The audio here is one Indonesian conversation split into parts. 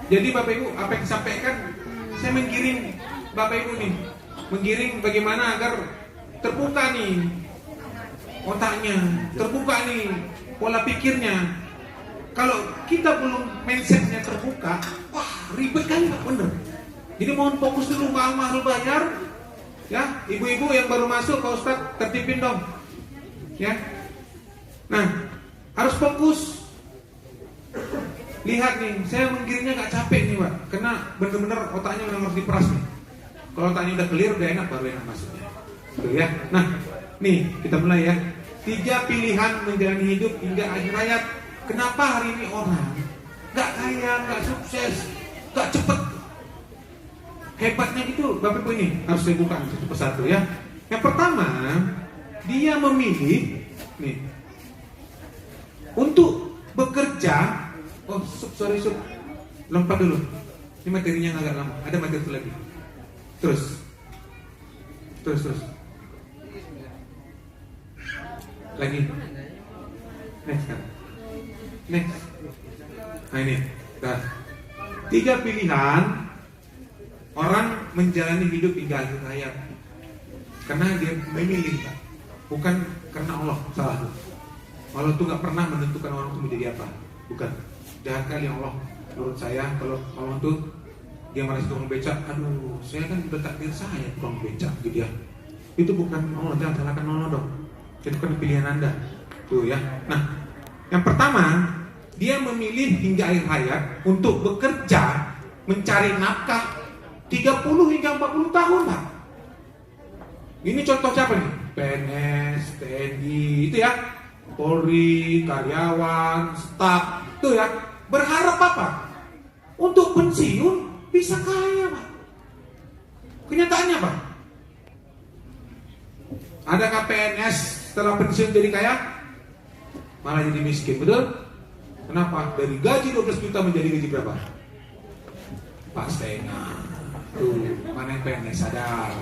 Jadi Bapak Ibu, apa yang disampaikan, saya menggiring Bapak Ibu nih, menggiring bagaimana agar terbuka nih otaknya, terbuka nih pola pikirnya. Kalau kita belum mindsetnya terbuka, wah ribet kali Pak, bener. Jadi mohon fokus dulu Pak Mahal bayar. Ya, ibu-ibu yang baru masuk Pak Ustadz tertipin dong. Ya. Nah, harus fokus. Lihat nih, saya menggiringnya gak capek nih Pak, karena bener-bener otaknya memang harus diperas nih. Kalau otaknya udah clear, udah enak, baru enak masuknya. Tuh ya. Nah, nih kita mulai ya. 3 pilihan menjalani hidup hingga akhir hayat. Kenapa hari ini orang gak kaya, gak sukses, gak cepet? Hebatnya gitu, Bapak Ibu, ini harus saya buka satu persatu ya. Yang pertama, dia memilih nih untuk bekerja. Oh, sorry, lompat dulu. Ini materinya agak lama. Ada materi itu lagi. Terus. Lagi. Next. Nah ini. Dah. 3 pilihan orang menjalani hidup hingga akhir hayat. Karena dia memilih, bukan karena Allah. Salah. Allah tuh gak pernah menentukan orang itu menjadi apa. Bukan. Jahat kali Allah menurut saya. Kalau Allah tuh dia merasa tukang becak, aduh saya kan udah takdir saya tukang becak gitu ya. Itu bukan Allah, jangan salahkan Allah dong. Itu kan pilihan Anda tuh ya. Nah, yang pertama, dia memilih hingga akhir hayat untuk bekerja mencari nafkah 30 hingga 40 tahun Pak. Ini contoh siapa nih? PNS, TNI itu ya, Polri, karyawan, staf tuh ya. Berharap apa? Untuk pensiun bisa kaya Pak. Kenyataannya Pak, adakah PNS setelah pensiun jadi kaya? Malah jadi miskin, betul? Kenapa? Dari gaji 12 juta menjadi gaji berapa? Pas setengah. Tuh, mana yang PNS sadar?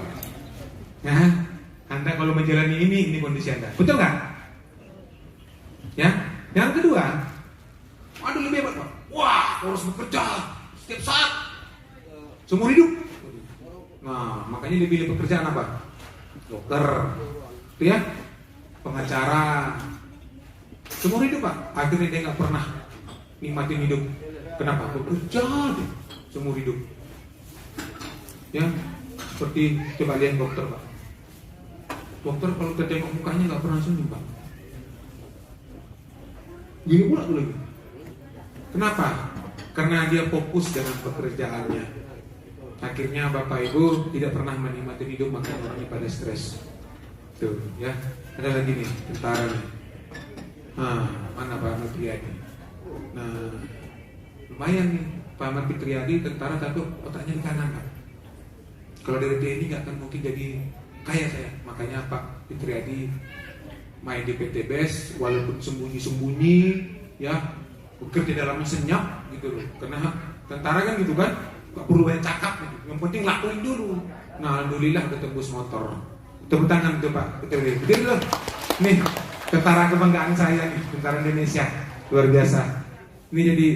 Nah, Anda kalau menjalani ini kondisi Anda, betul nggak? Ya. Yang kedua, aduh lebih hebat Pak. Wah, harus bekerja setiap saat seumur hidup. Nah, makanya dia pilih pekerjaan apa? Dokter, itu ya, pengacara. Seumur hidup Pak. Akhirnya dia nggak pernah nikmatin hidup. Kenapa? Bekerja deh seumur hidup. Ya, seperti coba lihat dokter Pak. Dokter kalau kita tengok mukanya nggak pernah senyum Pak. Gini pula tuh lagi. Kenapa? Karena dia fokus dengan pekerjaannya. Akhirnya Bapak Ibu tidak pernah menikmati hidup, maka orangnya pada stres. Tuh ya. Ada lagi nih, tentara nih. Mana Pak Ahmad Riyadi? Nah, lumayan nih Pak Ahmad Riyadi tentara tapi otaknya di kanan Pak. Kalau dari TNI nggak akan mungkin jadi kaya saya. Makanya Pak Riyadi main di PT BES walaupun sembunyi-sembunyi ya, bekerja dalam senyap gitu loh. Karena tentara kan gitu kan, gak perlu banyak cakap gitu. Yang penting lakuin dulu. Nah, alhamdulillah udah tembus motor. Tepuk tangan tuh Pak. Betul loh. Nih, tentara kebanggaan saya nih, tentara Indonesia. Luar biasa. Ini jadi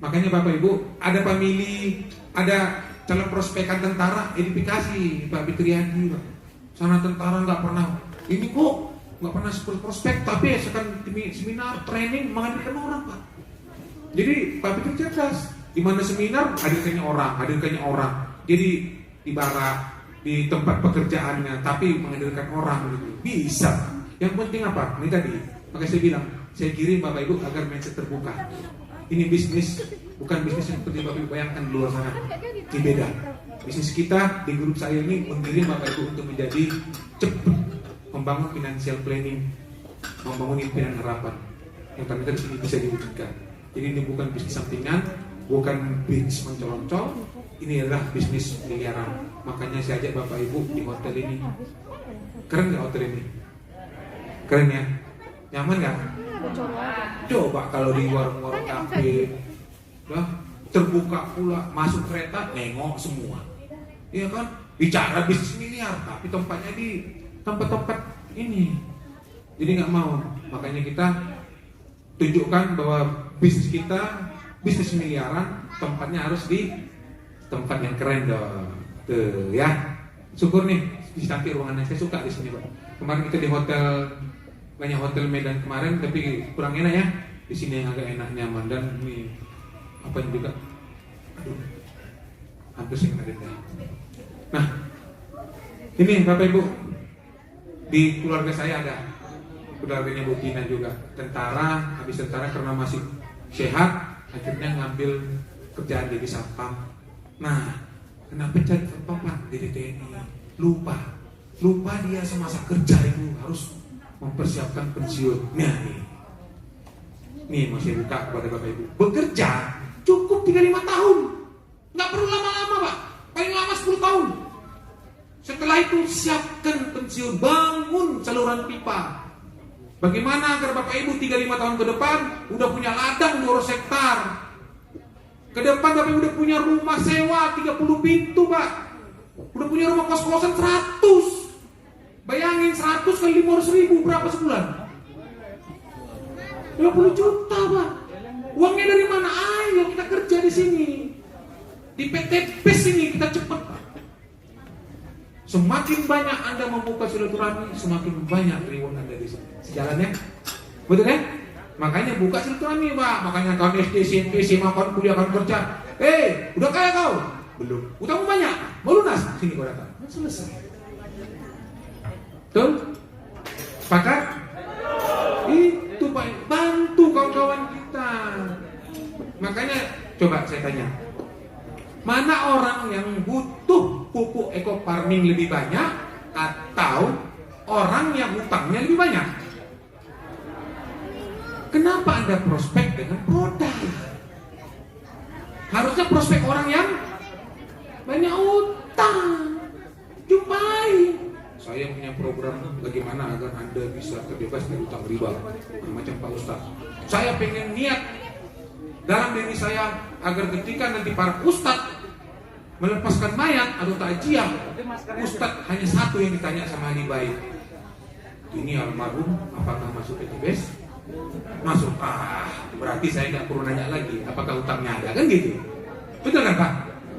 makanya Bapak Ibu, ada famili, ada calon prospekan tentara, edifikasi Pak Fitriadi Pak. Sana tentara nggak pernah ini kok, nggak pernah seperti prospek, tapi sekarang seminar, training menghadirkan orang Pak. Jadi Pak Fitri cerdas. Di mana seminar hadirkannya orang. Jadi di barak, di tempat pekerjaannya, tapi menghadirkan orang gitu. Bisa. Yang penting apa? Ini tadi, makanya saya bilang, saya kirim Bapak Ibu agar mindset terbuka. Ini bisnis, bukan bisnis yang seperti Bapak Ibu bayangkan di luar sana. Ini beda. Bisnis kita di grup saya ini mengirim Bapak Ibu untuk menjadi cepat membangun financial planning, membangun impian harapan yang ternyata di sini bisa diwujudkan. Jadi ini bukan bisnis sampingan, bukan bisnis mencolong-colong, ini adalah bisnis miliaran. Makanya saya ajak Bapak Ibu di hotel ini. Keren nggak hotel ini? Keren ya? Nyaman nggak? Coba kalau di warung-warung kafe, terbuka pula, masuk kereta, nengok semua. Iya kan? Bicara bisnis miliar, tapi tempatnya di tempat-tempat ini. Jadi nggak mau. Makanya kita tunjukkan bahwa bisnis kita bisnis miliaran, tempatnya harus di tempat yang keren dong. Tuh ya. Syukur nih, di samping ruangannya saya suka di sini, Pak. Kemarin kita di hotel, banyak hotel Medan kemarin, tapi kurang enak ya. Di sini yang agak enak, nyaman, dan ini apa juga. Aduh, hampir sih kena denda. Nah, ini Bapak Ibu, di keluarga saya ada keluarganya Bu Tina juga, tentara, habis tentara karena masih sehat, akhirnya ngambil kerjaan jadi satpam. Nah, kenapa jadi satpam Pak? Di TNI. Lupa dia semasa kerja itu harus mempersiapkan pensiun. Nah, nih mau saya buka kepada Bapak Ibu. Bekerja cukup 35 tahun, nggak perlu lama-lama Pak, paling lama 10 tahun. Setelah itu siapkan pensiun, bangun saluran pipa. Bagaimana agar Bapak Ibu 35 tahun ke depan udah punya ladang 2 hektar. Ke depan Bapak Ibu udah punya rumah sewa 30 pintu Pak. Udah punya rumah kos-kosan 100. Bayangin 100 kali 500.000 berapa sebulan? 50 juta Pak. Uangnya dari mana? Ayo kita kerja di sini. Di PT PES ini kita cepat Pak. Semakin banyak Anda membuka silaturahmi, semakin banyak reward Anda di sini. Sejalan ya? Betul ya? Makanya buka silaturahmi Pak. Makanya kau SD, SMP, SMA, kau kuliah, kau kerja. Udah kaya kau? Belum. Utangmu banyak? Mau lunas? Sini kau datang. Selesai. Betul? Sepakat? Itu Pak. Bantu kawan-kawan kita. Makanya coba saya tanya. Mana orang yang butuh pupuk eco farming lebih banyak atau orang yang hutangnya lebih banyak? Kenapa Anda prospek dengan produk? Harusnya prospek orang yang banyak utang. Jumpai. Saya punya program bagaimana agar Anda bisa terbebas dari utang riba. Macam Pak Ustadz. Saya pengen niat dalam diri saya agar ketika nanti para ustadz melepaskan mayat atau takjiah, ustadz hanya satu yang ditanya sama ahli baik. Ini almarhum apakah masuk PTBS? Masuk. Berarti saya nggak perlu nanya lagi apakah utangnya ada, kan gitu. Betul kan Pak?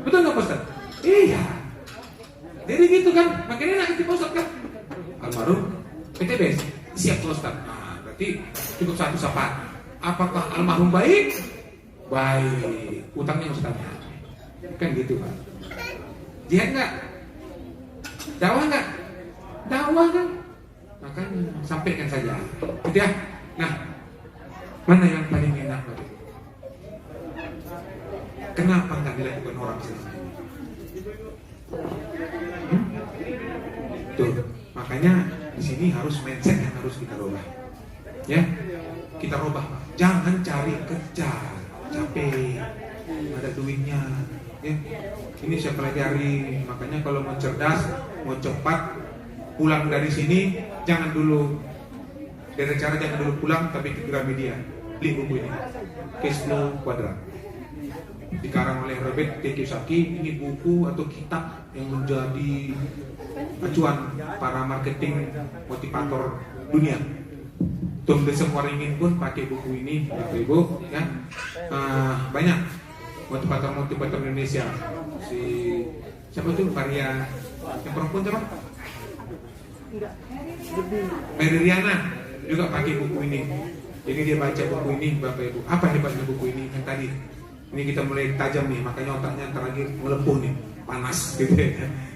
Betul nggak Pak Ustadz? Iya. Jadi gitu kan, makin enak itu Pak Ustadz kan. Almarhum PTBS siap Pak Ustadz. Berarti cukup satu syafaat. Apakah almarhum baik? Baik, utangnya Ustaznya. Kan gitu Pak. Jihad enggak? Dakwah enggak? Dakwah kan? Makanya sampaikan saja. Gitu ya. Nah, mana yang paling enak Pak? Kenapa enggak dilakukan orang selama ini? Tuh, makanya di sini harus mindset yang harus kita rubah. Ya, kita rubah. Jangan cari kerja capek, ada duitnya ya. Ini saya pelajari. Makanya kalau mau cerdas, mau cepat pulang dari sini, jangan dulu dengan cara jangan dulu pulang, tapi ke Gramedia beli buku ini, Cash Flow Quadrant, dikarang oleh Robert T. Kiyosaki. Ini buku atau kitab yang menjadi acuan para marketing motivator dunia. Tom Desem Waringin pun pakai buku ini, Bapak Ibu ya. Banyak motivator Indonesia. Si siapa tuh Maria, yang perempuan siapa? Mary Riana juga pakai buku ini. Jadi dia baca buku ini, Bapak Ibu. Apa hebatnya buku ini? Yang tadi ini kita mulai tajam nih, makanya otaknya ntar lagi melepuh nih, panas gitu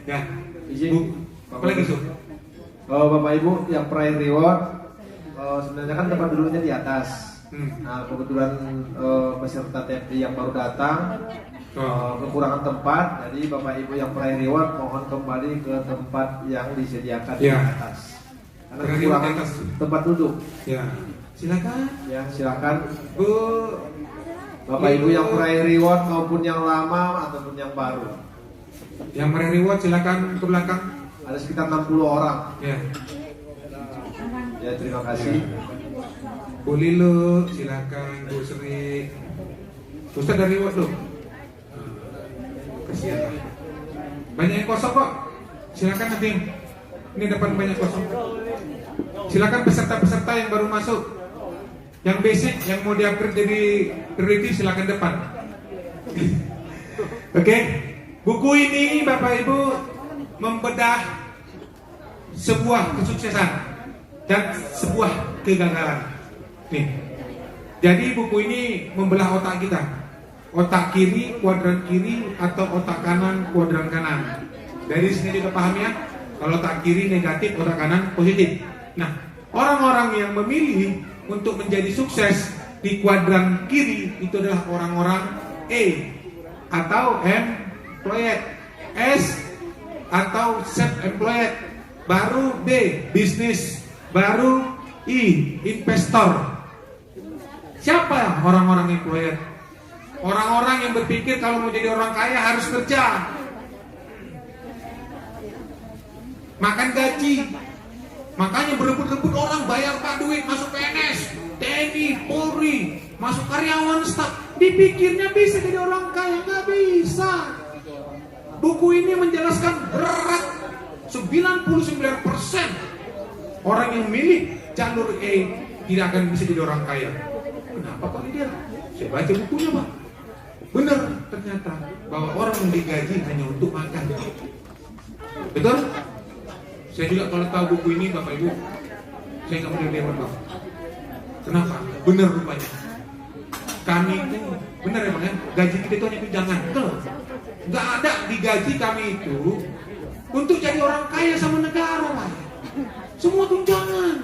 ya. Bu, apa lagi tuh? Bapak Ibu, yang prior reward sebenarnya kan tempat duduknya di atas. Nah kebetulan peserta TFD yang baru datang kekurangan tempat, jadi Bapak Ibu yang prior reward mohon kembali ke tempat yang disediakan di atas. Karena kekurangan tempat duduk. Ya, silakan. Ya, silakan. Bu, Bapak Ibu yang prior reward maupun yang lama ataupun yang baru. Yang prior reward silakan ke belakang. Ada sekitar 60 orang. Ya. Ya, terima kasih. Bu Lilo, silakan. Bu Sri. Ustaz dari reward loh. Kasihan. Banyak yang kosong kok. Silakan nanti. Ini depan banyak kosong. Silakan peserta-peserta yang baru masuk. Yang basic, yang mau di-upgrade jadi priority silakan depan. Oke, buku ini Bapak Ibu membedah sebuah kesuksesan dan sebuah kegagalan. Nih, jadi buku ini membelah otak kita. Otak kiri, kuadran kiri, atau otak kanan, kuadran kanan. Dari sini juga paham ya? Kalau otak kiri negatif, otak kanan positif. Nah, orang-orang yang memilih untuk menjadi sukses di kuadran kiri itu adalah orang-orang A atau employed, S atau self-employed, baru B bisnis, baru I investor. Siapa orang-orang employed? Orang-orang yang berpikir kalau mau jadi orang kaya harus kerja, makan gaji. Makanya berebut-rebut orang bayar Pak duit masuk PNS, TNI, Polri, masuk karyawan staf. Dipikirnya bisa jadi orang kaya, nggak bisa. Buku ini menjelaskan berat 99% orang yang milih jalur E tidak akan bisa jadi orang kaya. Kenapa Pak Lidia? Saya baca bukunya Pak. Benar ternyata bahwa orang yang digaji hanya untuk makan. Betul? Saya juga kalau tahu buku ini Bapak Ibu, saya nggak mau dewan Pak. Kenapa? Benar rupanya. Kami itu benar ya Bang ya, gaji kita itu hanya tunjangan. Betul? Nggak ada di gaji kami itu untuk jadi orang kaya sama negara Pak. Semua tunjangan.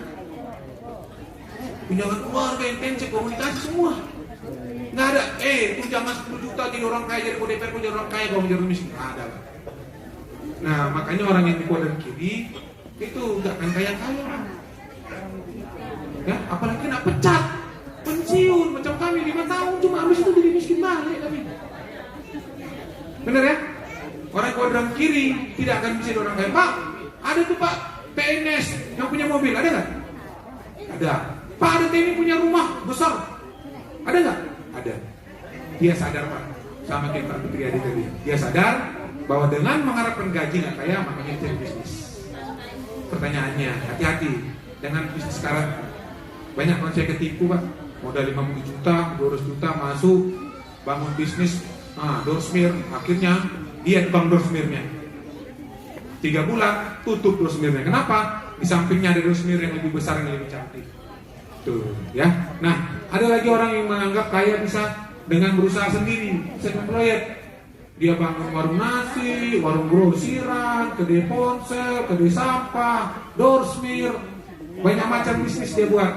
Tunjangan keluarga, intensif, komunikasi semua. Nggak ada, tunjangan 10 juta jadi orang kaya, jadi DPR pun jadi orang kaya, kalau menjadi miskin. Nggak ada Pak. Nah, makanya orang yang di kuadran kiri itu nggak akan kaya-kaya, ya, apalagi kena pecat, pensiun macam kami 5 tahun cuma habis itu jadi miskin balik kami. Bener ya? Orang kuadran kiri tidak akan bisa jadi orang kaya. Pak, ada tuh Pak PNS yang punya mobil, ada nggak? Ada. Pak, ada TNI punya rumah besar, ada nggak? Ada. Dia sadar Pak, sama kayak Pak Putri Adi tadi. Dia sadar bahwa dengan mengharapkan gaji nggak kaya, makanya cari bisnis. Pertanyaannya, hati-hati dengan bisnis sekarang. Banyak orang saya ketipu Pak, modal 50 juta, 200 juta masuk, bangun bisnis, doorsmeer, akhirnya dia bang doorsmeernya 3 bulan, tutup doorsmeernya. Kenapa? Di sampingnya ada doorsmeer yang lebih besar, yang lebih cantik. Tuh, ya. Nah, ada lagi orang yang menganggap kaya bisa dengan berusaha sendiri, self-employed. Dia bangun warung nasi, warung grosiran, kedai ponsel, kedai sampah, doorsmeer, banyak macam bisnis dia buat.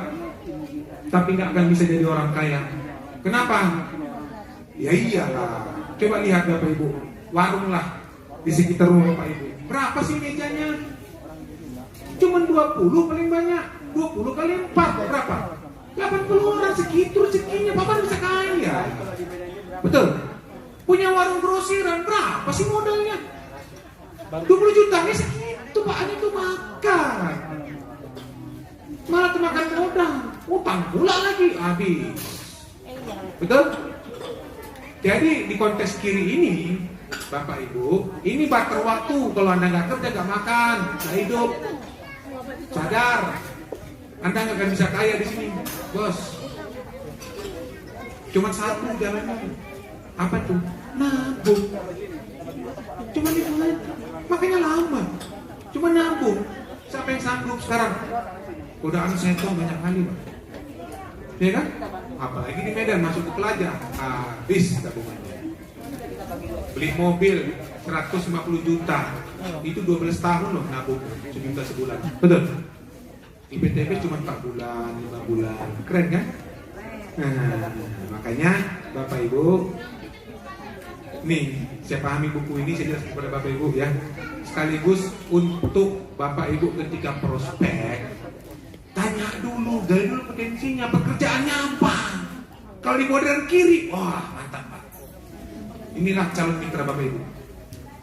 Tapi nggak akan bisa jadi orang kaya. Kenapa? Ya iyalah. Coba lihat Bapak Ibu, warung lah di sekitar rumah Bapak Ibu. Berapa sih mejanya? Cuman 20 paling banyak. 20 kali 4 berapa? 80 orang, segitu rezekinya. Bapak bisa kaya. Betul? Punya warung grosiran, berapa sih modalnya? 20 juta, ya segitu Pak, itu makan. Malah makan modal, utang pula lagi, habis. Betul? Jadi di konteks kiri ini, Bapak Ibu, ini barter waktu. Kalau Anda nggak kerja, nggak makan, nggak hidup. Sadar, Anda nggak akan bisa kaya di sini, bos. Cuman satu jalannya. Apa tuh? Nabung. Cuma itu aja. Makanya lama. Cuma nabung. Siapa yang sanggup sekarang? Godaan setan banyak kali Pak. Ya kan? Apalagi di Medan masuk ke pelajar, habis tabungannya. Beli mobil 150 juta. Itu 12 tahun loh nabung, 1 juta sebulan. Betul? Di PTP cuma 4 bulan, 5 bulan. Keren kan? Nah, makanya Bapak Ibu, nih, saya pahami buku ini, saya jelaskan kepada Bapak Ibu ya. Sekaligus untuk Bapak Ibu ketika prospek, tanya dulu, gali dulu potensinya, pekerjaannya apa. Kalau di kuadran kiri, wah mantap Pak. Inilah calon mitra Bapak Ibu.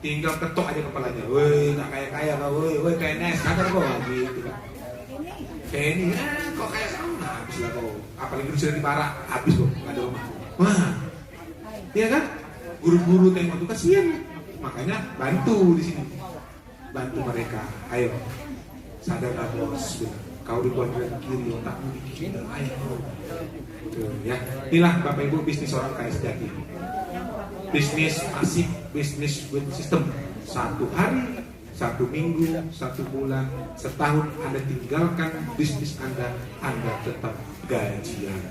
Tinggal ketok aja kepalanya, woi nggak kaya-kaya kau, woi PNS, sadar kok gitu Pak. TNI, kok kaya sama, habis lah kau. Apalagi lu sudah di Barak, habis kok, nggak ada rumah. Wah, iya kan? Guru-guru tengok itu kasihan, makanya bantu di sini, bantu mereka. Ayo, sadarlah bos. kau di kuadran kiri, otakmu di kiri, ayo. Tuh, ya. Inilah Bapak Ibu bisnis orang kaya sejati. Bisnis asik, bisnis with system. 1 hari, 1 minggu, 1 bulan, setahun Anda tinggalkan bisnis Anda tetap gajian.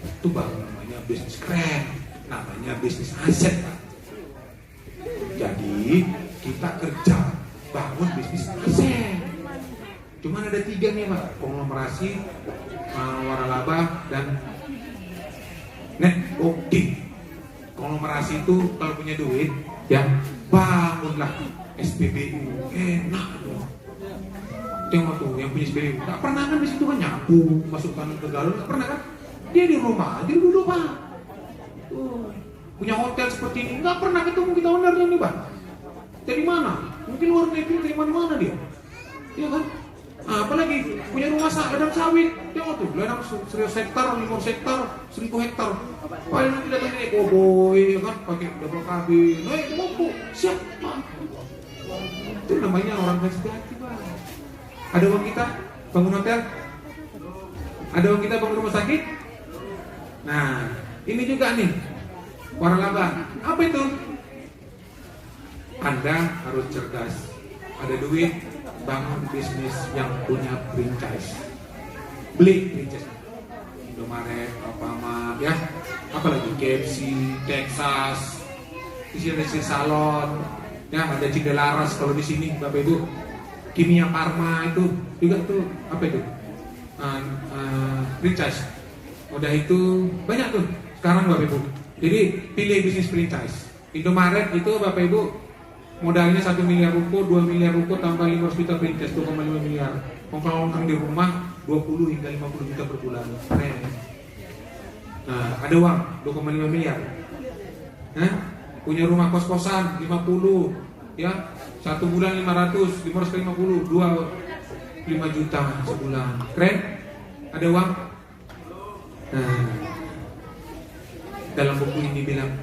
Itu baru namanya bisnis keren, namanya bisnis aset, Pak. Jadi kita kerja bangun bisnis aset. Cuman ada 3 nih, Pak: konglomerasi, waralaba, dan networking. Konglomerasi itu kalau punya duit, ya bangunlah SPBU, enak dong. Tengok tuh yang punya SPBU, nggak pernah kan di situ kan nyapu, masukkan ke galon, nggak pernah kan? Dia di rumah aja dulu, Pak. Tuh, punya hotel seperti ini, nggak pernah ketemu kita ownernya nih, Pak. Dari mana? Mungkin luar negeri, dari mana dia? Iya kan? Nah, apalagi punya rumah ladang sawit, tengok tuh, ladang 100 hektar, 500 hektar, 1000 hektar. Paling nanti datang ini boboy, ya kan, pakai double kabin, mopo, siap, Pak. Itu namanya orang kaya sejati, Pak. Ada uang kita bangun hotel, ada uang kita bangun rumah sakit. Nah, ini juga nih waralaba. Apa itu? Anda harus cerdas. Ada duit, bangun bisnis yang punya franchise. Beli franchise. Indomaret, Alfamart, ya. Apalagi KFC, Texas, isi salon, ya ada Cidelaras kalau di sini, Bapak Ibu. Kimia Farma itu juga tuh apa itu? Franchise. Udah itu banyak tuh sekarang, Bapak Ibu. Jadi pilih bisnis franchise. Indomaret itu Bapak Ibu modalnya 1 miliar rupiah, 2 miliar rupiah tambah 500 juta franchise, 2,5 miliar. Ongkang-ongkang di rumah 20 hingga 50 juta per bulan. Keren. Nah, ada uang 2,5 miliar. Punya rumah kos-kosan 50, ya. 1 bulan 500, 500 kali 50, 5 juta sebulan. Keren? Ada uang? Nah, dalam buku ini bilang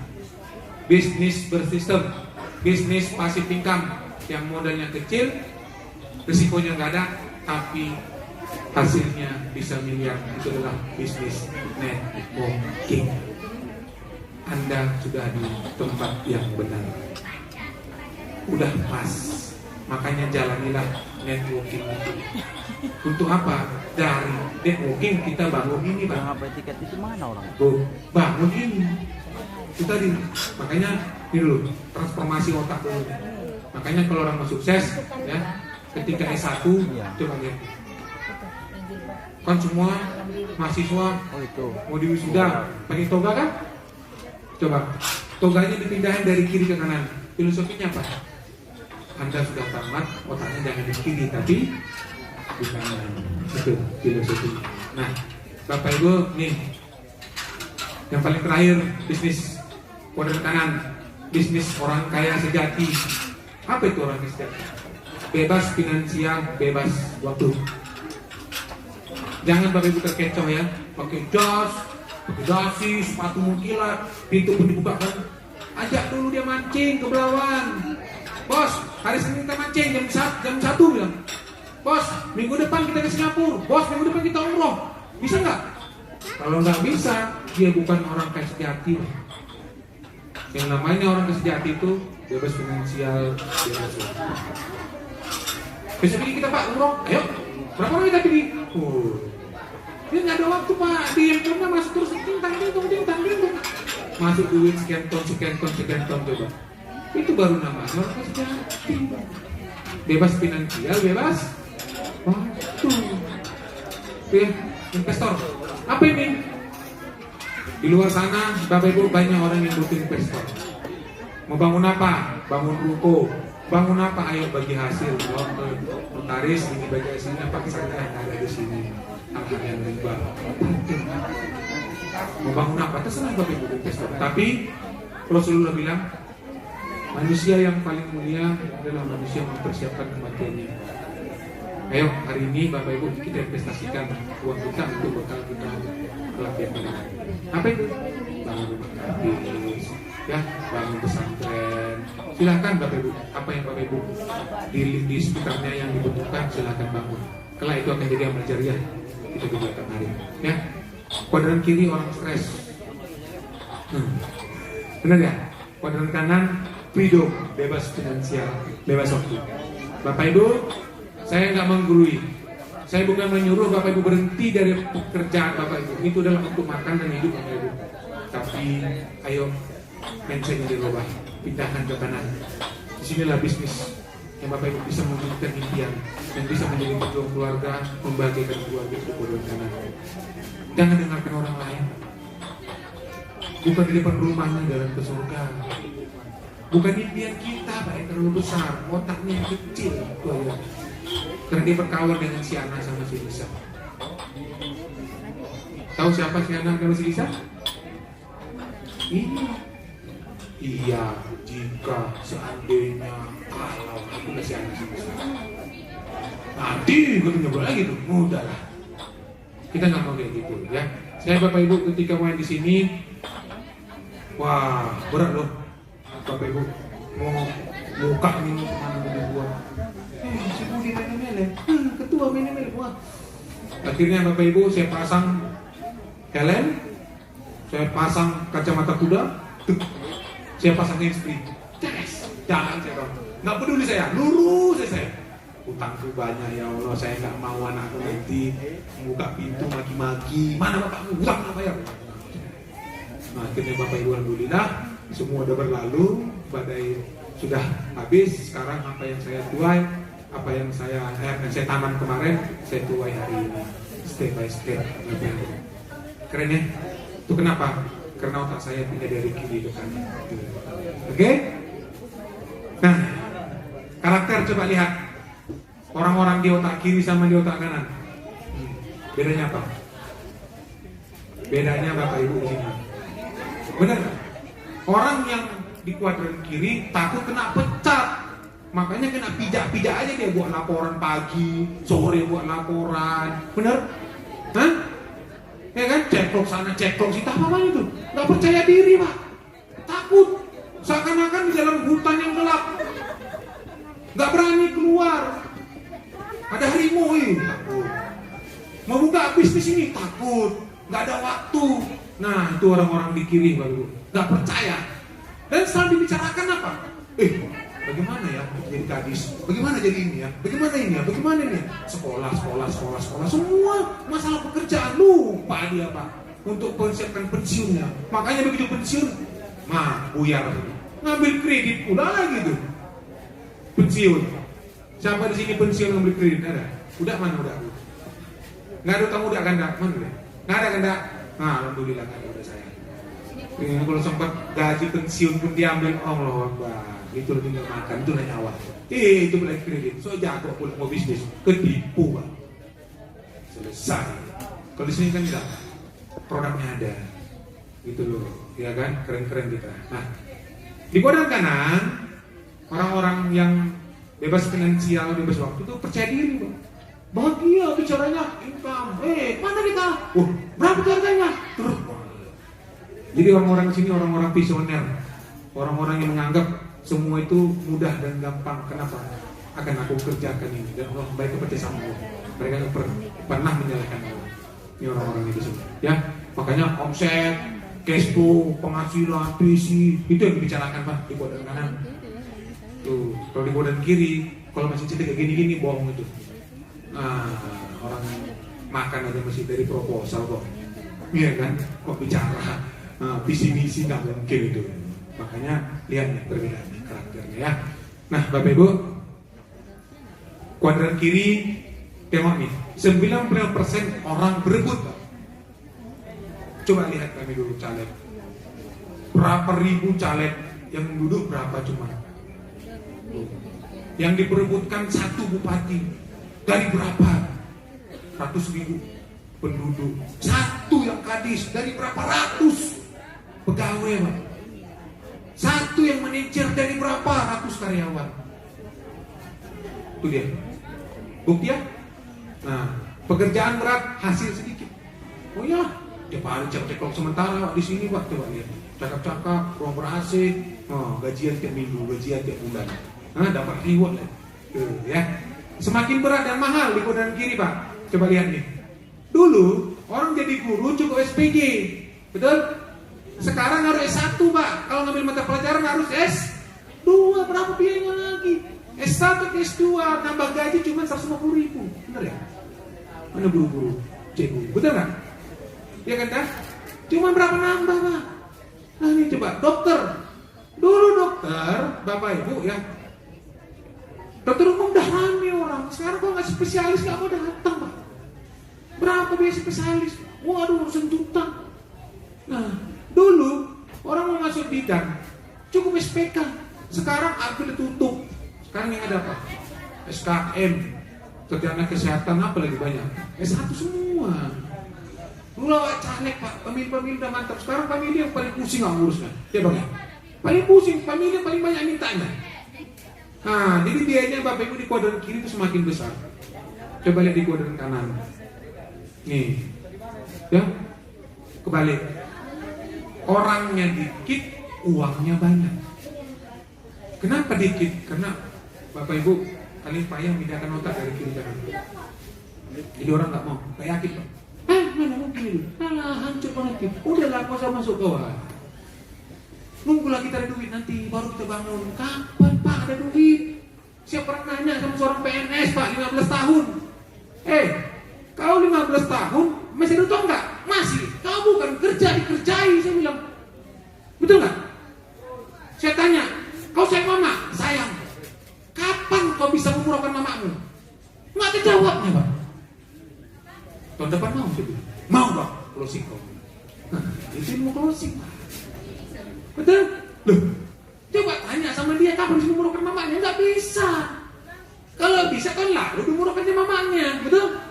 bisnis bersistem, bisnis passive income yang modalnya kecil, risikonya nggak ada, tapi hasilnya bisa miliar. Itu adalah bisnis networking. Anda sudah di tempat yang benar, udah pas. Makanya jalanilah networking itu. Untuk apa? Dari networking kita bangun ini, Bang. Apa tiket itu mana orang? Bangun ini. Itu tadi. Makanya ini dulu, transformasi otak dulu. Makanya kalau orang mau sukses, ya, ketika S1, coba lihat. Kan semua mahasiswa mau di wisuda pakai toga kan? Coba toganya dipindahin dari kiri ke kanan. Filosofinya apa? Anda sudah tamat, otaknya jangan di kiri tapi di kanan. Itu filosofi. Nah, Bapak Ibu, nih yang paling terakhir, bisnis kuadran kanan, bisnis orang kaya sejati. Apa itu orang kaya sejati? Bebas finansial, bebas waktu. Jangan Bapak Ibu terkecoh ya, pakai jas, pakai dasi, sepatu mengkilat, pintu pun dibukakan. Ajak dulu dia mancing ke Belawan. Bos, hari Senin kita mancing jam 1 bilang. Bos, minggu depan kita ke Singapura. Bos, minggu depan kita umroh. Bisa nggak? Kalau nggak bisa, dia bukan orang kaya sejati. Yang namanya orang kaya sejati itu bebas finansial, bebas waktu. Besok ini kita Pak umroh, ayo. Berapa orang kita pilih? Dia nggak ada waktu Pak. Di handphonenya masuk terus tintang. Masuk duit sekian ton coba. Itu baru namanya orang kaya sejati. Bebas finansial, bebas waktu. Oke, investor. Apa ini? Di luar sana, Bapak Ibu, banyak orang yang butuh investor. Mau bangun apa? Bangun ruko. Bangun apa? Ayo bagi hasil. Notaris ini bagi hasilnya Pak, saya ada di sini. Hal-hal yang riba. Mau bangun apa? Terserah Bapak Ibu investor. Tapi Rasulullah bilang, manusia yang paling mulia adalah manusia yang mempersiapkan kematiannya. Ayo hari ini Bapak Ibu kita investasikan uang kita untuk bekal kita kelak yang benar. Apa itu? Bangun rumah gratis, ya, bangun pesantren. Silahkan Bapak Ibu, apa yang Bapak Ibu di sekitarnya yang dibutuhkan silahkan bangun. kelak itu akan jadi amal jariah kita kerjakan hari. Ya, kuadran kiri orang stres. Benar ya? Kuadran kanan freedom, bebas finansial, bebas waktu. Bapak Ibu, saya nggak menggurui. Saya bukan menyuruh Bapak Ibu berhenti dari pekerjaan Bapak Ibu. Itu adalah untuk makan dan hidup Bapak Ibu. Tapi ayo mindsetnya dirubah, pindahkan ke kanan. Disinilah bisnis yang Bapak Ibu bisa mewujudkan impian, yang bisa menjadi pejuang keluarga, membahagiakan keluarga itu kuadran kanan. Jangan dengarkan orang lain. Bukan di depan rumahnya jalan ke surga. Bukan impian kita Pak yang terlalu besar, otaknya yang kecil itu aja. Karena dia berkawan dengan si Ana sama si Lisa. Tahu siapa si Ana sama si Lisa? Ini. Iya, jika seandainya kalau aku si Ana si Lisa. Nanti gue nyoba lagi tuh, mudah lah. Kita nggak mau kayak gitu ya. Saya Bapak Ibu ketika main di sini, wah berat loh. Bapak Ibu mau buka ini kemana mau buat? Si Budi Menemele, ketua Menemele, wah. Akhirnya Bapak Ibu saya pasang helm, saya pasang kacamata kuda, saya pasang handsfree, jalan saya dong. Nggak peduli saya, lurus saya. Utangku banyak ya Allah, saya nggak mau anakku nanti buka pintu maki-maki. Mana bapakmu? Utang nggak bayar. Nah, akhirnya Bapak Ibu alhamdulillah semua udah berlalu, badai sudah habis. Sekarang apa yang saya tuai, apa yang saya tanam kemarin, saya tuai hari ini, step by step. Keren ya? Itu kenapa? Karena otak saya pindah dari kiri ke kanan. Oke? Nah, karakter coba lihat. Orang-orang di otak kiri sama di otak kanan. Bedanya apa? Bedanya Bapak Ibu di sini. Benar nggak? Orang yang di kuadran kiri takut kena pecat, makanya kena pijak-pijak aja dia buat laporan pagi, sore buat laporan, bener? Hah? Ya kan? Ceklok sana, ceklok situ, apa itu? Nggak percaya diri Pak, takut, seakan-akan di dalam hutan yang gelap, nggak berani keluar, ada harimau ini, takut, mau buka bisnis ini takut, nggak ada waktu. Nah itu orang-orang di kiri baru nggak percaya. Dan selalu dibicarakan apa? Bagaimana ya jadi gadis? Bagaimana jadi ini ya? Bagaimana ini ya? Bagaimana ini ya? Sekolah. Semua masalah pekerjaan lupa dia Pak untuk persiapkan pensiunnya. Makanya begitu pensiun, buyar ngambil kredit udah lagi tuh pensiun. Siapa di sini pensiun ngambil kredit? Ada? Udah mana udah? Nggak ada utang udah ganda? Mana udah? Nggak ada ganda? Nah alhamdulillah nggak ada udah saya. Kalau sempat gaji pensiun pun diambil, Allah Akbar. Itu tinggal makan, itu nyawa. Itu mulai kredit. So jago pulang mau bisnis, ketipu Pak. Selesai. Kalau di sini kan enggak, produknya ada. Gitu loh, ya kan? Keren-keren kita. Nah, di kuadran kanan, orang-orang yang bebas finansial, bebas waktu itu percaya diri Pak. Bahagia bicaranya income. Mana kita? Berapa harganya? Terus. Jadi orang-orang di sini orang-orang visioner, orang-orang yang menganggap semua itu mudah dan gampang. Kenapa? Akan aku kerjakan ini dan Allah mereka percaya sama Allah. Mereka nggak pernah menyalahkan Allah. Ini orang-orang itu semua. Ya, makanya omset, cash flow, penghasilan, visi itu yang dibicarakan Pak di kuadran kanan. Tuh, kalau di kuadran kiri, kalau masih cerita kayak gini-gini bohong itu. Nah, orang makan aja masih dari proposal kok. Iya kan? Kok bicara? Visi misi nggak mungkin itu. Makanya lihat nih perbedaan karakternya ya. Nah Bapak Ibu, kuadran kiri tengok nih 90% orang berebut. Coba lihat kami dulu caleg, berapa ribu caleg yang duduk berapa cuma yang diperebutkan satu bupati dari berapa ratus ribu penduduk, satu yang kadis dari berapa ratus pegawai Pak. Satu yang manajer dari berapa ratus karyawan. Itu dia bukti ya. Nah, pekerjaan berat, hasil sedikit. Oh ya, tiap hari cek-cek sementara di sini Pak, coba lihat. Cakap-cakap, ruang ber-AC, gajian tiap minggu, gajian tiap bulan. Dapat reward lah. Ya. Semakin berat dan mahal di kodan kiri Pak. Coba lihat nih. Dulu orang jadi guru cukup SPG, betul? Sekarang harus S1 Pak. Kalau ngambil mata pelajaran harus S2. Berapa biayanya lagi? S1 ke S2 nambah gaji cuma 150.000. Bener ya? Mana guru-guru? Cikgu, betul nggak? Ya kan dah? Cuma berapa nambah Pak? Nah ini coba dokter. Dulu dokter, Bapak Ibu ya, dokter umum udah rame orang. Sekarang kalau nggak spesialis nggak mau datang Pak. Berapa biaya spesialis? Waduh, urusan juta. Nah, dulu orang mau masuk bidang cukup SPK. Sekarang aku ditutup. Sekarang yang ada apa? SKM, Sarjana Kesehatan, apa lagi banyak? S1 semua. Dulu awak caleg Pak, pemilih-pemilih udah mantap. Sekarang pemilih yang paling pusing nggak ngurusnya. Ya Bang ya? Paling pusing, pemilih yang paling banyak mintanya. Nah, jadi biayanya Bapak Ibu di kuadran kiri itu semakin besar. Coba lihat di kuadran kanan. Nih, ya, kebalik. Orangnya dikit, uangnya banyak. Kenapa dikit? Karena Bapak Ibu kalian payah pindahkan otak dari kiri kanan. Jadi orang nggak mau, nggak yakin Pak. Mana mungkin? Alah, hancur banget. Udahlah, kau usah masuk kawan. Nunggulah kita ada duit nanti baru kita bangun. Kapan Pak ada duit? Siapa pernah nanya sama seorang PNS Pak 15 tahun? Kau 15 tahun masih ada utang nggak? Masih. Kau bukan kerja dikerjai, saya bilang. Betul nggak? Saya tanya, kau sayang mama? Sayang. Kapan kau bisa memurahkan mamamu? Nggak ada jawabnya Pak. Tahun depan mau saya bilang. Mau Pak, closing kau. Nah, itu mau closing Pak. Betul? Loh, coba tanya sama dia kapan bisa memurahkan mamanya? Nggak bisa. Kalau bisa kan lalu dimurahkannya mamanya, betul?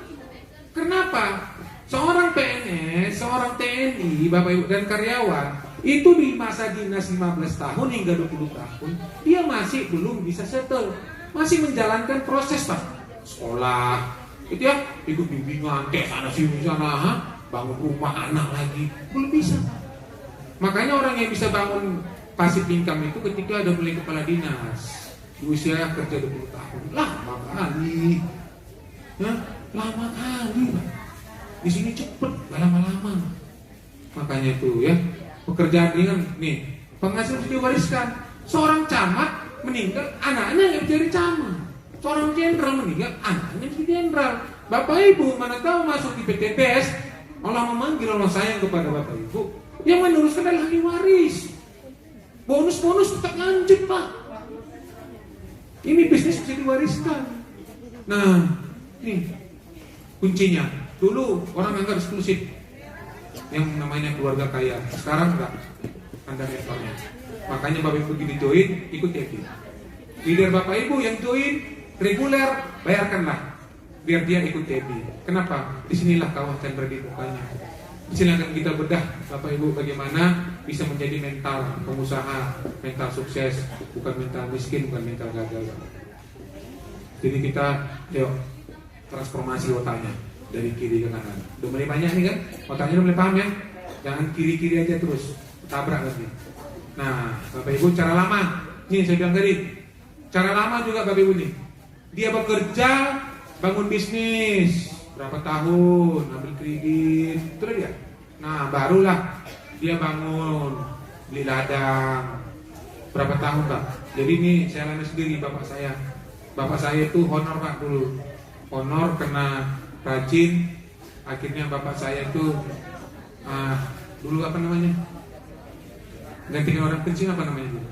Kenapa? Seorang PNS, seorang TNI, Bapak Ibu dan karyawan itu di masa dinas 15 tahun hingga 20 tahun dia masih belum bisa settle, masih menjalankan proses Pak. Sekolah, itu ya, ikut bimbingan, tes sana sini sana, bangun rumah anak lagi, belum bisa. Makanya orang yang bisa bangun passive income itu ketika ada mulai kepala dinas di usia kerja 20 tahun. Lama kali. Lama kali Pak. Di sini cepet, gak lama-lama. Makanya itu ya, pekerjaan ringan nih, penghasil harus diwariskan. Seorang camat meninggal, anaknya nggak jadi camat. Seorang jenderal meninggal, anaknya jadi jenderal. Bapak Ibu mana tahu masuk di PTPS, Allah memanggil Allah sayang kepada Bapak Ibu. Yang meneruskan adalah ahli waris. Bonus-bonus tetap lanjut Pak. Ini bisnis bisa diwariskan. Nah, ini kuncinya. Dulu orang anggap eksklusif yang namanya keluarga kaya. Sekarang enggak. Anda levelnya. Makanya Bapak Ibu begitu join, ikut TB. Leader Bapak Ibu yang join reguler, bayarkanlah biar dia ikut TB. Kenapa? Disinilah kawah chandra di mukanya. Silakan kita bedah Bapak Ibu bagaimana bisa menjadi mental pengusaha, mental sukses, bukan mental miskin, bukan mental gagal. Jadi kita yuk transformasi otaknya dari kiri ke kanan. Udah mulai banyak nih kan, otaknya udah mulai paham ya. Jangan kiri-kiri aja terus, tabrak lagi. Nah, Bapak Ibu cara lama, nih saya bilang tadi, cara lama juga Bapak Ibu nih. Dia bekerja, bangun bisnis, berapa tahun, ambil kredit, itu dia. Nah, barulah dia bangun, beli ladang. Berapa tahun Pak? Jadi ini saya alami sendiri bapak saya. Bapak saya itu honor Pak dulu. Honor kena rajin. Akhirnya bapak saya itu dulu apa namanya? Gantiin orang pensiun apa namanya dulu?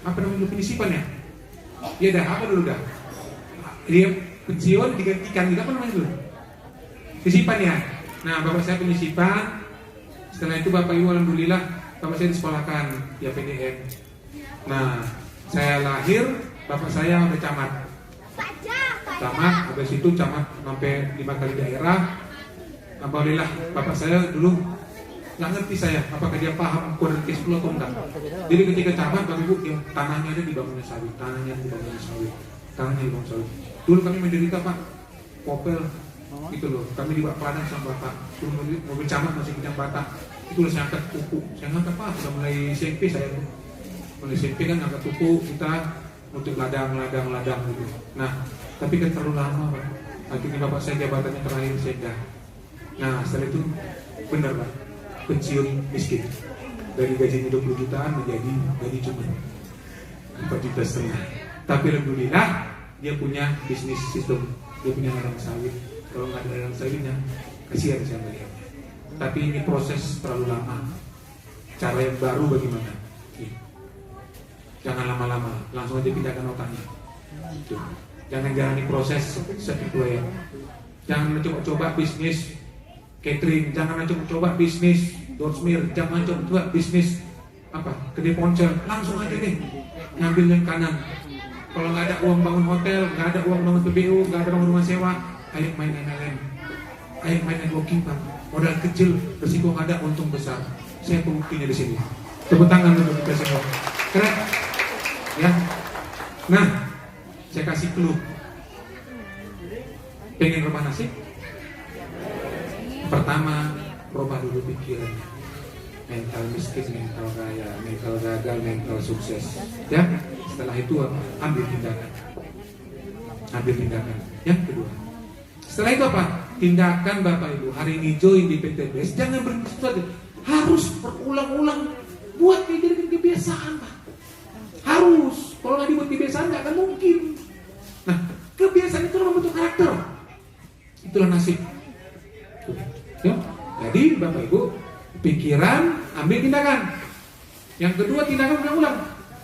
Apa namanya dulu, penyisipan ya? Iya dah, apa dulu dah? Dia pensiun digantikan gitu, apa namanya dulu? Penyisipan ya? Nah, bapak saya penyisipan. Setelah itu Bapak Ibu alhamdulillah bapak saya disekolahkan di APDN. Nah, saya lahir, bapak saya sampai camat. Habis itu camat sampai 5 kali daerah. Alhamdulillah bapak saya dulu nggak ngerti saya apakah dia paham kuadran cash flow atau enggak. Jadi ketika camat Bapak Ibu ya, tanahnya ada dibangunnya sawit, tanahnya dibangunnya sawit, tanahnya dibangun sawit. Dulu kami menderita Pak, popel gitu loh. Kami dibawa Padang sama bapak. Dulu mobil camat masih bidang Batak. Itu udah saya angkat pupuk. Saya angkat Pak, sudah mulai SMP saya tuh. Mulai SMP kan angkat pupuk kita untuk ladang gitu. Nah, tapi kan terlalu lama Pak. Akhirnya bapak saya jabatannya terakhir sekda. Nah, setelah itu benar Pak, pensiun miskin. Dari gaji 20 jutaan menjadi gaji cuma 4,5 juta. Tapi alhamdulillah dia punya bisnis sistem, dia punya ladang sawit. Kalau nggak ada ladang sawitnya, kasihan saya melihatnya. Tapi ini proses terlalu lama. Cara yang baru bagaimana? Jangan lama-lama, langsung aja pindahkan otaknya. Jangan jalani proses seperti itu ya. Jangan coba-coba bisnis catering, jangan coba-coba bisnis dorsmir, jangan coba bisnis kedai ponsel. Langsung aja deh ngambil yang kanan. Kalau nggak ada uang bangun hotel, nggak ada uang bangun PBU, nggak ada bangun rumah sewa, ayo main MLM, ayo main networking Pak. Modal kecil, resiko nggak ada, untung besar. Saya pembuktinya di sini. Tepuk tangan untuk kita semua. Keren, ya. Nah, saya kasih clue. Pengen rubah nasib? Pertama, rubah dulu pikirannya. Mental miskin, mental kaya, mental gagal, mental sukses. Ya, setelah itu ambil tindakan. Ambil tindakan. Yang kedua, setelah itu apa? Tindakan Bapak Ibu. Hari ini join di PTBS, jangan berhenti saja. Harus berulang-ulang. Buat dijadikan kebiasaan Pak. Harus. Kalau nggak dibuat kebiasaan nggak akan mungkin. Nah, kebiasaan itu membentuk karakter. Itulah nasib. Ya. Jadi Bapak Ibu, pikiran, ambil tindakan. Yang kedua, tindakan ulang-ulang.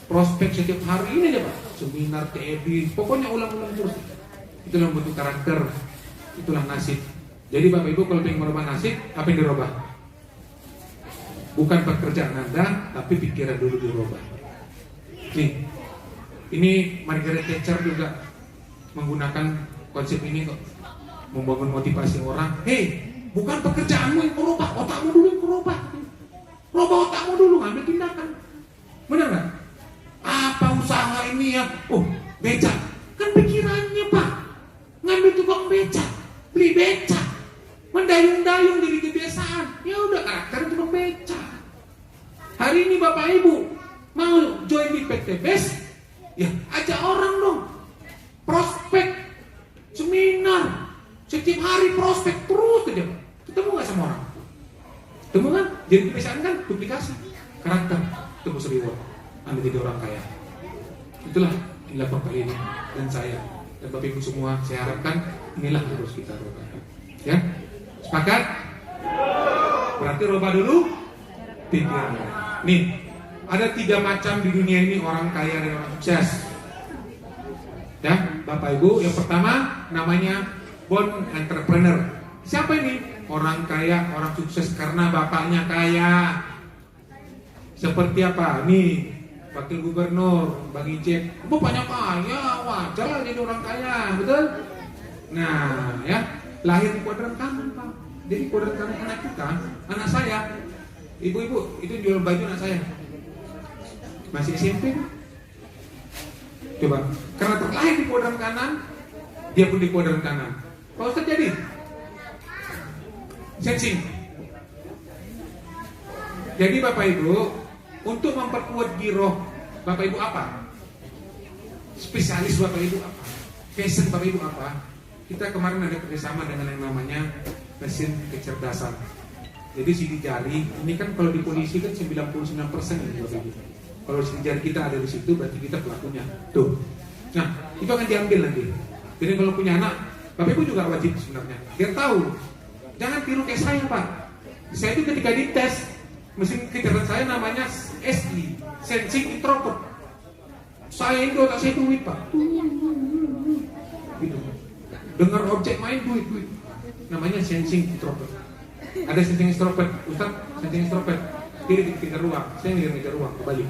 Prospek setiap hari ini aja Pak. Seminar, TEB, pokoknya ulang-ulang terus. Itulah membentuk karakter. Itulah nasib. Jadi Bapak Ibu kalau ingin merubah nasib, apa yang dirubah? Bukan pekerjaan Anda, tapi pikiran dulu dirubah. Nih, ini Margaret Thatcher juga menggunakan konsep ini kok, membangun motivasi orang. Hei, bukan pekerjaanmu yang kau rubah, otakmu dulu yang kau rubah. Rubah otakmu dulu, ambil tindakan. Benar nggak? Apa usaha ini ya? Oh, becak. Kan pikirannya Pak, ngambil tukang becak, beli becak, mendayung-dayung jadi kebiasaan. Ya udah, karakter tukang becak. Hari ini Bapak Ibu mau join di PTBS, ya ajak orang dong. Prospek, seminar, setiap hari prospek terus aja. Ketemu nggak sama orang? Ketemu kan? Jadi kebiasaan kan, duplikasi karakter, tembus reward, Anda jadi orang kaya. Itulah inilah Bapak ini dan saya dan Bapak Ibu semua. Saya harapkan inilah terus kita rubah. Ya, sepakat? Berarti rubah dulu pikiran. Nih, ada 3 macam di dunia ini orang kaya dan orang sukses. Ya, Bapak Ibu, yang pertama namanya born entrepreneur. Siapa ini? Orang kaya, orang sukses karena bapaknya kaya. Seperti apa? Nih, Wakil Gubernur Bang Icek, bapaknya kaya, wajar lah jadi orang kaya, betul? Nah, ya, lahir di kuadran kanan Pak. Jadi kuadran kanan anak kita, anak saya, ibu-ibu itu jual baju anak saya, masih SMP. Coba, karena terlahir di kuadran kanan, dia pun di kuadran kanan. Pak Ustadz jadi sensing. Jadi Bapak Ibu, untuk memperkuat giroh Bapak Ibu apa? Spesialis Bapak Ibu apa? Passion Bapak Ibu apa? Kita kemarin ada kerjasama dengan yang namanya mesin kecerdasan. Jadi sidik jari, ini kan kalau di polisi kan 99% ya Bapak Ibu. Kalau sidik jari kita ada di situ, berarti kita pelakunya. Tuh. Nah, itu akan diambil nanti. Jadi kalau punya anak, Bapak Ibu juga wajib sebenarnya. Biar tahu. Jangan tiru kayak saya Pak. Saya itu ketika dites, mesin kecerdasan saya namanya SI, Sensing Introvert. Saya itu otak saya duit Pak. Gitu. Dengar objek main duit. Namanya Sensing Introvert. Ada Sensing Introvert, Ustaz, Sensing Introvert. Dia dikejar ruang, saya ngejar ruang kembali.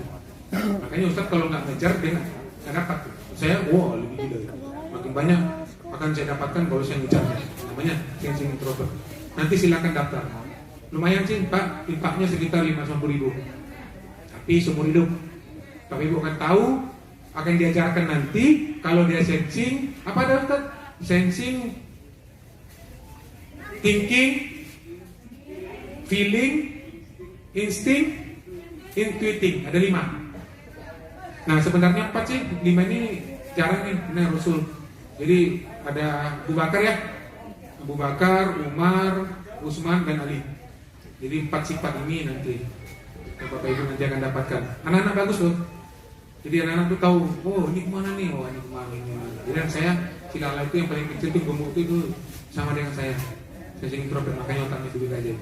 Makanya Ustaz kalau nggak ngejar dia nggak dapat. Saya lebih gila. Makin banyak akan saya dapatkan kalau saya ngejarnya. Namanya Sensing Introvert. Nanti silakan daftar. Lumayan sih Pak, impaknya sekitar 50 ribu. Tapi seumur hidup Bapak Ibu akan tahu, akan diajarkan nanti. Kalau dia sensing, apa daftar? Sensing, thinking, feeling, instinct, intuiting. Ada 5. Nah sebenarnya 4 sih, 5 ini jarang nih, ini Rasul. Jadi ada Abu Bakar ya, Abu Bakar, Umar, Utsman dan Ali. Jadi 4 sifat ini nanti Bapak Ibu nanti akan dapatkan. Anak-anak bagus loh. Jadi anak-anak tuh tahu, oh ini kemana nih, oh ini kemana ini. Jadi saya si Lala itu yang paling kecil tuh gemuk itu sama dengan saya sering introvert, makanya otaknya dulu aja.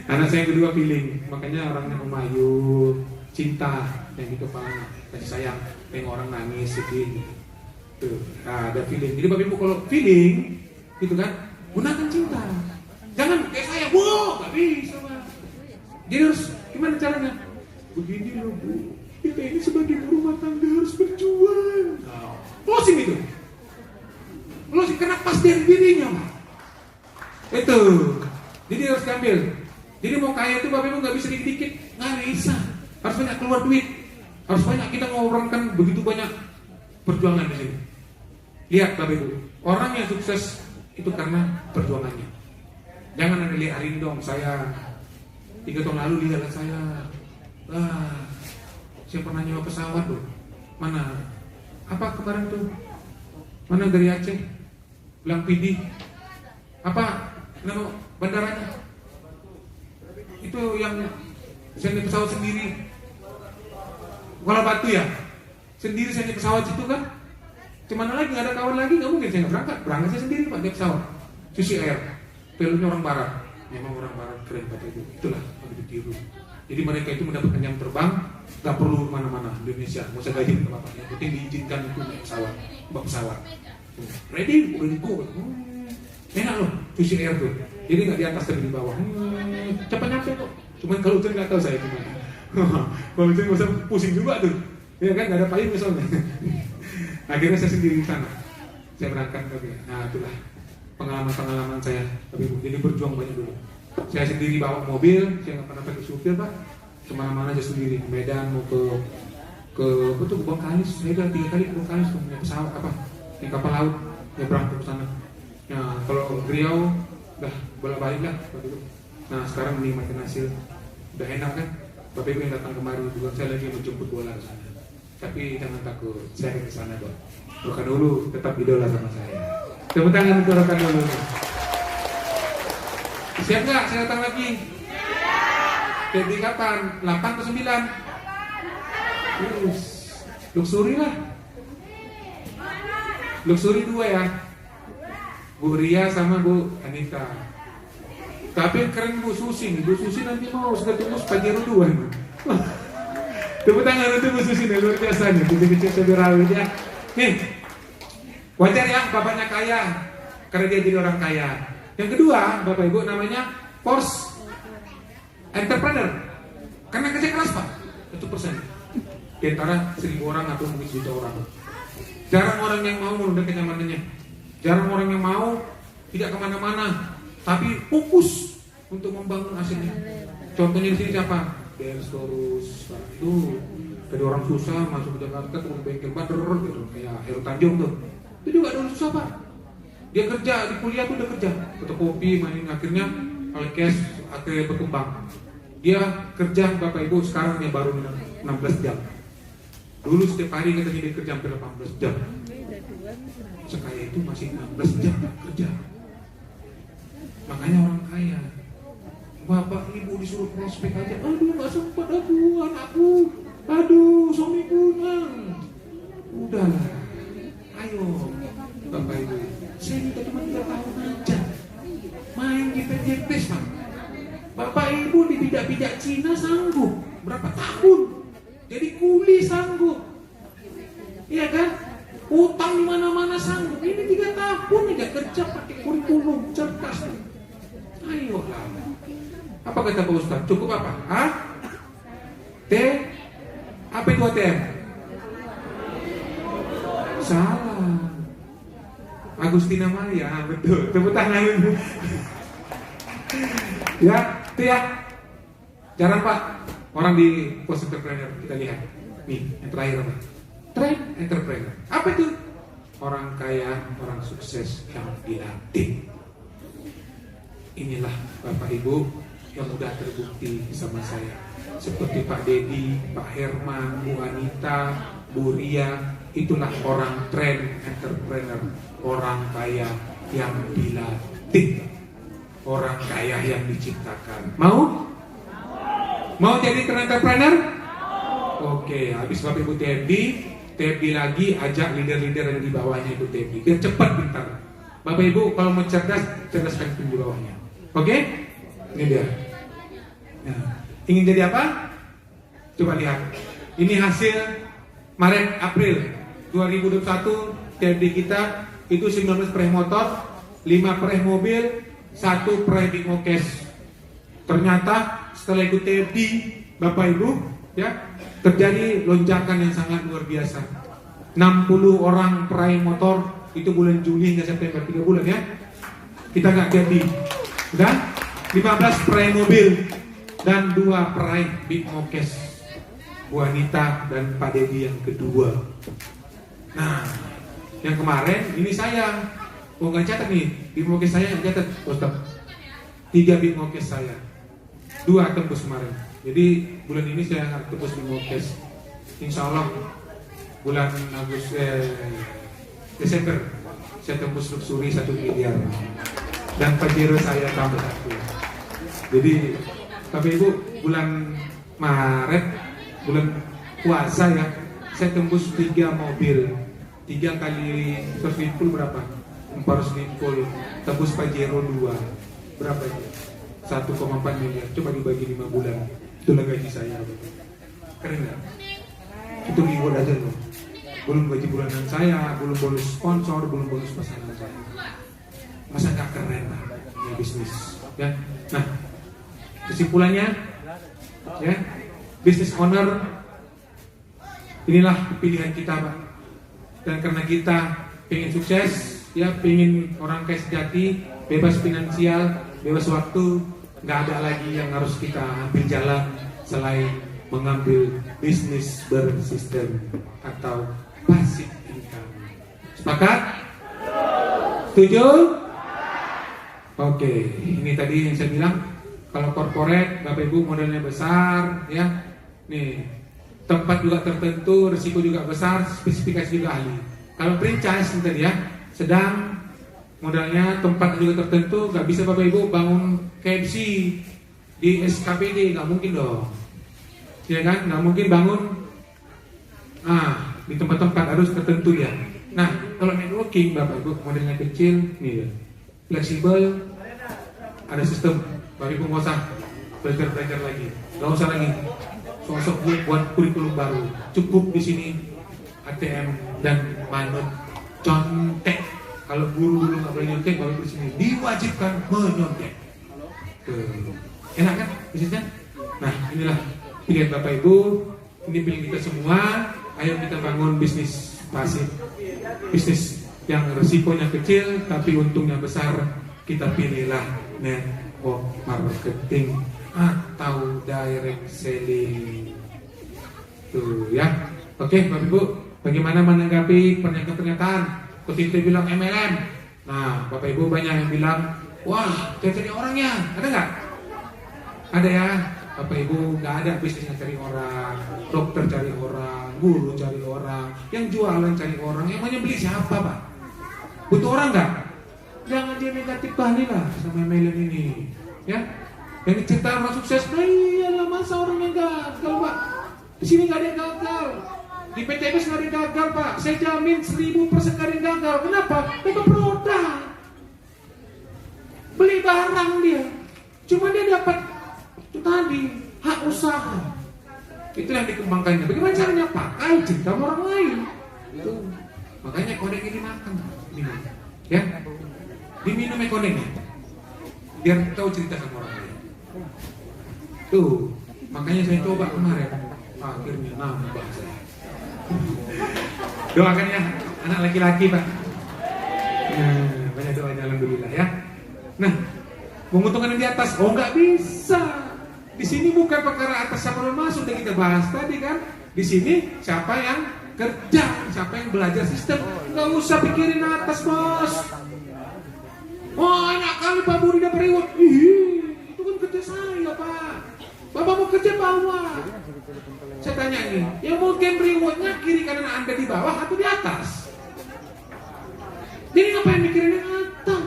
Anak saya yang kedua feeling, makanya orangnya pemayu, cinta, yang di kepala, kasih sayang, tengok orang nangis sedih. Tuh, nah, ada feeling. Jadi Bapak Ibu kalau feeling, gitu kan, gunakan cinta. Jangan kayak saya, wow, nggak bisa, Pak. Jadi harus gimana caranya? Begini loh Bu, kita ini sebagai rumah tangga harus berjuang. Closing itu, closing karena pas dari dirinya, Pak. Itu, jadi harus diambil. Jadi mau kaya itu Bapak Ibu nggak bisa dikit-dikit, nggak bisa. Harus banyak keluar duit, harus banyak kita mengorbankan begitu banyak perjuangan di sini. Lihat Bapak Ibu, orang yang sukses itu karena perjuangannya. Jangan ada lihat hari ini dong, saya 3 tahun lalu lihatlah saya, saya pernah nyewa pesawat tuh, mana? Apa kemarin tuh? Mana dari Aceh? Bilang PD. Apa? Nama bandaranya? Itu yang saya naik pesawat sendiri. Kuala Batu ya? Sendiri saya naik pesawat itu kan? Cuman lagi nggak ada kawan lagi, nggak mungkin saya nggak berangkat. Berangkat saya sendiri Pak naik pesawat. Susi Air, pilotnya orang Barat. Memang orang Barat keren Pak itu. Itulah yang ditiru. Jadi mereka itu mendapatkan jam terbang, nggak perlu kemana-mana Indonesia. Mau saya gaji ke bapak. Yang penting diizinkan itu naik pesawat, bawa pesawat. Ready go. Enak loh, Susi Air tuh. Jadi nggak di atas tapi di bawah. Cepat nyampe kok. Cuman kalau hujan nggak tahu saya gimana. Kalau hujan nggak usah pusing juga tuh. Ya kan nggak ada payung misalnya. Akhirnya saya sendiri di sana. Saya berangkat lagi. Nah itulah pengalaman saya. Tapi jadi berjuang banyak dulu. Saya sendiri bawa mobil, saya nggak pernah pakai supir Pak. Kemana-mana aja sendiri. Medan mau ke Bengkalis. Saya udah 3 kali ke Bengkalis tuh punya pesawat apa? Yang kapal laut. Ya berangkat ke sana. Nah kalau Riau udah bolak-balik lah. Nah sekarang menikmati hasil. Udah enak kan? Bapak Ibu yang datang kemari juga saya lagi menjemput bola ke sana. Tapi jangan takut, saya akan ke sana kok. Rokan dulu tetap idola sama saya. Tepuk tangan untuk Rokan dulu. Siap nggak? Saya datang lagi. Jadi kapan? 8 atau 9? Luxury lah. Luxury 2 ya. Bu Ria sama Bu Anita. Tapi keren Bu Susi nih. Bu Susi nanti mau sudah tunggu Pajero 2. Tepuk tangan untuk Bu Susi nih, luar biasa nih. Kecil-kecil seberawit ya. Nih, wajar ya bapaknya kaya karena dia jadi orang kaya. Yang kedua, Bapak Ibu namanya force entrepreneur. Karena kerja keras Pak, itu persen. Di antara 1000 orang atau mungkin 1 orang. Jarang orang yang mau menunda kenyamanannya. Jarang orang yang mau tidak kemana-mana, tapi fokus untuk membangun hasilnya. Contohnya di sini siapa? Destorus itu dari orang susah masuk ke Jakarta terus bengkel badar gitu, kayak Heru Tanjung tuh. Itu juga dulu susah Pak. Dia kerja di kuliah tuh udah kerja, fotokopi, main akhirnya Alkes akhirnya berkembang. Dia kerja Bapak Ibu sekarang yang baru 16 jam. Dulu setiap hari katanya dia kerja hampir 18 jam. Sekaya itu masih 16 jam kerja. Makanya orang kaya. Bapak Ibu disuruh prospek aja, aduh gak sempat aku, anakku, aduh suamiku nang. Udahlah, ayo Bapak Ibu, saya minta cuma 3 tahun aja main di PJPS Pak. Bapak Ibu di bijak-bijak Cina sanggup berapa tahun, jadi kuli sanggup, iya kan? Utang di mana-mana sanggup. Ini 3 tahun aja kerja pakai kurikulum cerdas. Ayolah. Apa kata Pak Ustaz? Cukup apa? Hah? T? Apa itu ATM? Salah. Agustina Maria, betul. Tepuk tangan itu. Ya, itu ya. Jarang Pak. Orang di post entrepreneur kita lihat. Nih, yang terakhir apa? Trend entrepreneur. Apa itu? Orang kaya, orang sukses yang dilatih. Inilah Bapak Ibu yang sudah terbukti sama saya. seperti Pak Dedi, Pak Herman, Bu Anita, Bu Ria, itulah orang trend entrepreneur, orang kaya yang dilatih, orang kaya yang diciptakan. Mau? Mau jadi entrepreneur? Oke, habis Bapak Ibu TFD lagi ajak leader-leader yang di bawahnya itu TFD, biar cepat pintar. Bapak Ibu kalau mau cerdas, cerdaskan tim di bawahnya. Oke? Ini dia. Nah, ingin jadi apa? Coba lihat. Ini hasil Maret April 2021 TFD kita itu 19 peraih motor, 5 peraih mobil, 1 peraih big cash. Ternyata setelah ikut TFD Bapak Ibu ya, terjadi lonjakan yang sangat luar biasa. 60 orang peraih motor itu bulan Juli hingga September, 3 bulan ya. Kita nggak jadi. Dan 15 peraih mobil dan 2 peraih big cash, Bu Anita dan Pak Dedi yang kedua. Nah, yang kemarin ini saya nggak catat nih, big cash saya yang catat, Ustaz. 3 big cash saya, 2 tembus kemarin. Jadi bulan ini saya akan tembus big cash. Insya Allah bulan Desember saya tembus luxury 1 miliar dan Pajero saya tambah 1. Jadi Bapak Ibu bulan Maret, bulan puasa ya, saya tembus 3 mobil, 3 kali swimpul berapa? 400 swimpul, tembus Pajero 2, berapa itu? 1,4 miliar. Coba dibagi 5 bulan, itulah gaji saya. Keren nggak? Itu reward aja loh. Belum gaji bulanan saya, belum bonus sponsor, belum bonus pasangan saya. Masa nggak keren lah ini bisnis? Ya. Nah, kesimpulannya, ya, business owner inilah pilihan kita, Pak. Dan karena kita pengen sukses, ya, pengen orang kaya sejati, bebas finansial, bebas waktu, nggak ada lagi yang harus kita ambil jalan selain mengambil bisnis bersistem atau passive income. Sepakat? Setuju? Oke, ini tadi yang saya bilang. Kalau corporate, Bapak Ibu modalnya besar, ya, nih tempat juga tertentu, risiko juga besar, spesifikasi juga ahli. Kalau franchise tadi ya, sedang modalnya tempat juga tertentu, nggak bisa Bapak Ibu bangun KFC di SKPD, nggak mungkin dong, ya kan? Nggak mungkin bangun di tempat-tempat harus tertentu ya. Nah, kalau networking Bapak Ibu modelnya kecil, nih ya, fleksibel, ada sistem. Bapak Ibu nggak usah belajar lagi, nggak usah lagi sosok buat kurikulum baru. Cukup di sini ATM dan manut contek. Kalau guru dulu nggak boleh nyontek, Bapak Ibu di sini diwajibkan menyontek. Enak kan bisnisnya? Nah, inilah pilihan Bapak Ibu, ini pilihan kita semua. Ayo kita bangun bisnis pasif, bisnis yang risikonya kecil tapi untungnya besar. Kita pilihlah network marketing atau direct selling. Tuh ya. Oke, Bapak Ibu, bagaimana menanggapi pernyataan? Ketika bilang MLM. Nah, Bapak Ibu banyak yang bilang, wah, cari orangnya. Ada nggak? Ada ya. Bapak Ibu nggak ada bisnisnya cari orang, dokter cari orang, guru cari orang, yang jualan cari orang, yang mau beli siapa, Pak? Butuh orang nggak? Jangan dia negatif kali lah sama MLM ini, ya. Yang cerita orang sukses, nah iyalah masa orang yang gagal, Pak. Di sini nggak ada yang gagal, di PTBS nggak ada yang gagal, Pak. Saya jamin 1000% nggak ada yang gagal. Kenapa? Dapat produk, beli barang dia, cuma dia dapat itu tadi hak usaha. Itu yang dikembangkannya. Bagaimana caranya? Pakai cerita orang lain. Itu makanya kodek ini makan, minum, ya. Diminum kodeknya, biar tahu cerita sama orang lain. Tuh, makanya saya coba kemarin, akhirnya nambah saya. Doakan ya, anak laki-laki, Pak. Nah, banyak doanya, alhamdulillah ya. Nah, menguntungkan yang di atas, oh nggak bisa. Di sini bukan perkara atas sama masuk, udah kita bahas tadi kan. Di sini siapa yang kerja, siapa yang belajar sistem, nggak usah pikirin atas, bos. Oh, enak kali Pak Budi dapat reward. Ih, itu kan kerja saya, Pak. Bapak mau kerja bawah. Saya tanya nih, yang mau game rewardnya kiri kanan Anda di bawah atau di atas? Jadi ngapain mikirin yang atas?